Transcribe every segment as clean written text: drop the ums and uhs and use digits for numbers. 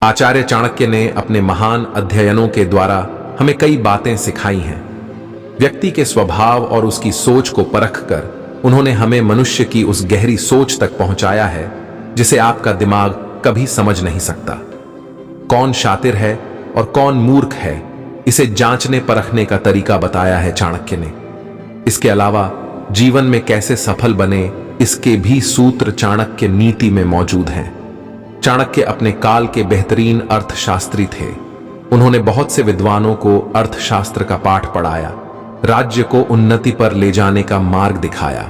आचार्य चाणक्य ने अपने महान अध्ययनों के द्वारा हमें कई बातें सिखाई हैं। व्यक्ति के स्वभाव और उसकी सोच को परखकर उन्होंने हमें मनुष्य की उस गहरी सोच तक पहुंचाया है जिसे आपका दिमाग कभी समझ नहीं सकता। कौन शातिर है और कौन मूर्ख है, इसे जांचने परखने का तरीका बताया है चाणक्य ने। इसके अलावा जीवन में कैसे सफल बने, इसके भी सूत्र चाणक्य नीति में मौजूद हैं। चाणक्य अपने काल के बेहतरीन अर्थशास्त्री थे। उन्होंने बहुत से विद्वानों को अर्थशास्त्र का पाठ पढ़ाया, राज्य को उन्नति पर ले जाने का मार्ग दिखाया।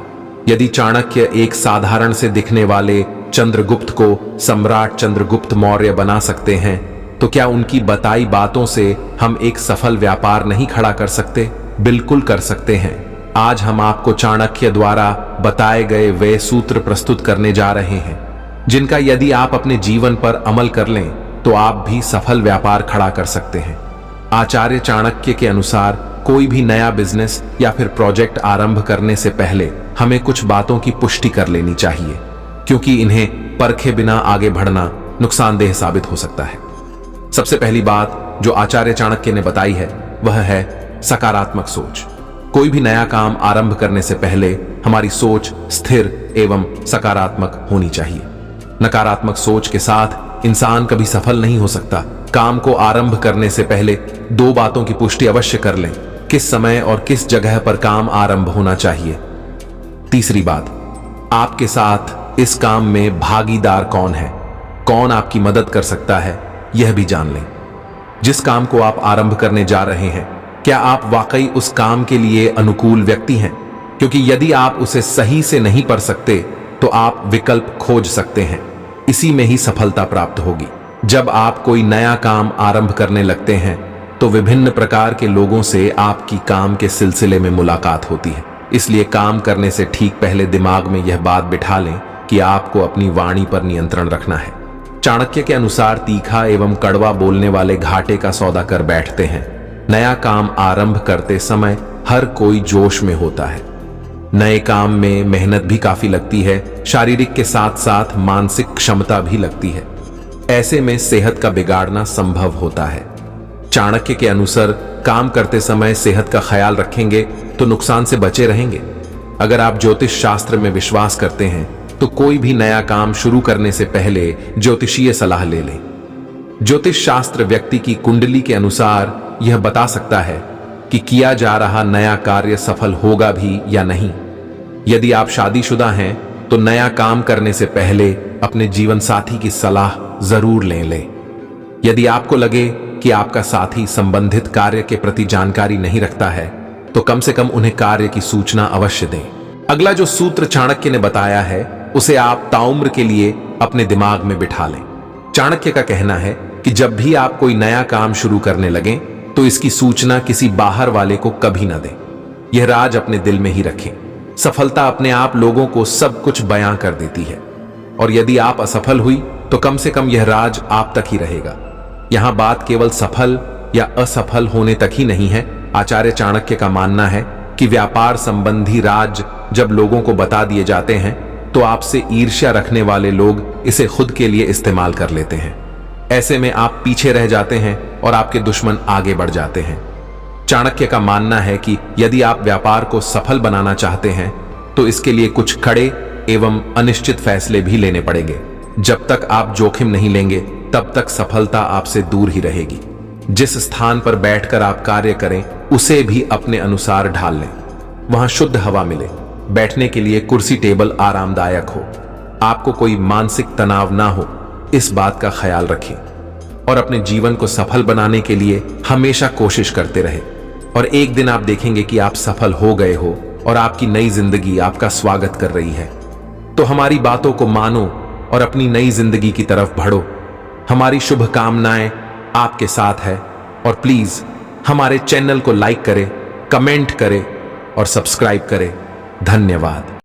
यदि चाणक्य एक साधारण से दिखने वाले चंद्रगुप्त को सम्राट चंद्रगुप्त मौर्य बना सकते हैं, तो क्या उनकी बताई बातों से हम एक सफल व्यापार नहीं खड़ा कर सकते? बिल्कुल कर सकते हैं। आज हम आपको चाणक्य द्वारा बताए गए वे सूत्र प्रस्तुत करने जा रहे हैं जिनका यदि आप अपने जीवन पर अमल कर लें तो आप भी सफल व्यापार खड़ा कर सकते हैं। आचार्य चाणक्य के अनुसार कोई भी नया बिजनेस या फिर प्रोजेक्ट आरंभ करने से पहले हमें कुछ बातों की पुष्टि कर लेनी चाहिए, क्योंकि इन्हें परखे बिना आगे बढ़ना नुकसानदेह साबित हो सकता है। सबसे पहली बात जो आचार्य चाणक्य ने बताई है वह है सकारात्मक सोच। कोई भी नया काम आरंभ करने से पहले हमारी सोच स्थिर एवं सकारात्मक होनी चाहिए। नकारात्मक सोच के साथ इंसान कभी सफल नहीं हो सकता। काम को आरंभ करने से पहले दो बातों की पुष्टि अवश्य कर लें, किस समय और किस जगह पर काम आरंभ होना चाहिए। तीसरी बात, आपके साथ इस काम में भागीदार कौन है, कौन आपकी मदद कर सकता है, यह भी जान लें। जिस काम को आप आरंभ करने जा रहे हैं, क्या आप वाकई उस काम के लिए अनुकूल व्यक्ति हैं? क्योंकि यदि आप उसे सही से नहीं पढ़ सकते तो आप विकल्प खोज सकते हैं। इसी में ही सफलता प्राप्त होगी। जब आप कोई नया काम आरंभ करने लगते हैं तो विभिन्न प्रकार के लोगों से आपकी काम के सिलसिले में मुलाकात होती है। इसलिए काम करने से ठीक पहले दिमाग में यह बात बिठा लें कि आपको अपनी वाणी पर नियंत्रण रखना है। चाणक्य के अनुसार तीखा एवं कड़वा बोलने वाले घाटे का सौदा कर बैठते हैं। नया काम आरंभ करते समय हर कोई जोश में होता है। नए काम में मेहनत भी काफी लगती है, शारीरिक के साथ साथ मानसिक क्षमता भी लगती है। ऐसे में सेहत का बिगाड़ना संभव होता है। चाणक्य के अनुसार काम करते समय सेहत का ख्याल रखेंगे तो नुकसान से बचे रहेंगे। अगर आप ज्योतिष शास्त्र में विश्वास करते हैं तो कोई भी नया काम शुरू करने से पहले ज्योतिषीय सलाह ले लें। ज्योतिष शास्त्र व्यक्ति की कुंडली के अनुसार यह बता सकता है कि किया जा रहा नया कार्य सफल होगा भी या नहीं। यदि आप शादीशुदा हैं तो नया काम करने से पहले अपने जीवन साथी की सलाह जरूर लें। यदि आपको लगे कि आपका साथी संबंधित कार्य के प्रति जानकारी नहीं रखता है तो कम से कम उन्हें कार्य की सूचना अवश्य दें। अगला जो सूत्र चाणक्य ने बताया है उसे आप ताउम्र के लिए अपने दिमाग में बिठा लें। चाणक्य का कहना है कि जब भी आप कोई नया काम शुरू करने लगें तो इसकी सूचना किसी बाहर वाले को कभी ना दें। यह राज अपने दिल में ही रखें। सफलता अपने आप लोगों को सब कुछ बयां कर देती है, और यदि आप असफल हुई तो कम से कम यह राज आप तक ही रहेगा। यहां बात केवल सफल या असफल होने तक ही नहीं है। आचार्य चाणक्य का मानना है कि व्यापार संबंधी राज जब लोगों को बता दिए जाते हैं तो आपसे ईर्ष्या रखने वाले लोग इसे खुद के लिए इस्तेमाल कर लेते हैं। ऐसे में आप पीछे रह जाते हैं और आपके दुश्मन आगे बढ़ जाते हैं। चाणक्य का मानना है कि यदि आप व्यापार को सफल बनाना चाहते हैं तो इसके लिए कुछ कड़े एवं अनिश्चित फैसले भी लेने पड़ेंगे। जब तक आप जोखिम नहीं लेंगे तब तक सफलता आपसे दूर ही रहेगी। जिस स्थान पर बैठकर आप कार्य करें उसे भी अपने अनुसार ढाल लें। वहां शुद्ध हवा मिले, बैठने के लिए कुर्सी टेबल आरामदायक हो, आपको कोई मानसिक तनाव ना हो, इस बात का ख्याल रखें और अपने जीवन को सफल बनाने के लिए हमेशा कोशिश करते रहे। और एक दिन आप देखेंगे कि आप सफल हो गए हो और आपकी नई जिंदगी आपका स्वागत कर रही है। तो हमारी बातों को मानो और अपनी नई जिंदगी की तरफ बढ़ो। हमारी शुभकामनाएं आपके साथ है, और प्लीज हमारे चैनल को लाइक करें, कमेंट करें और सब्सक्राइब करें। धन्यवाद।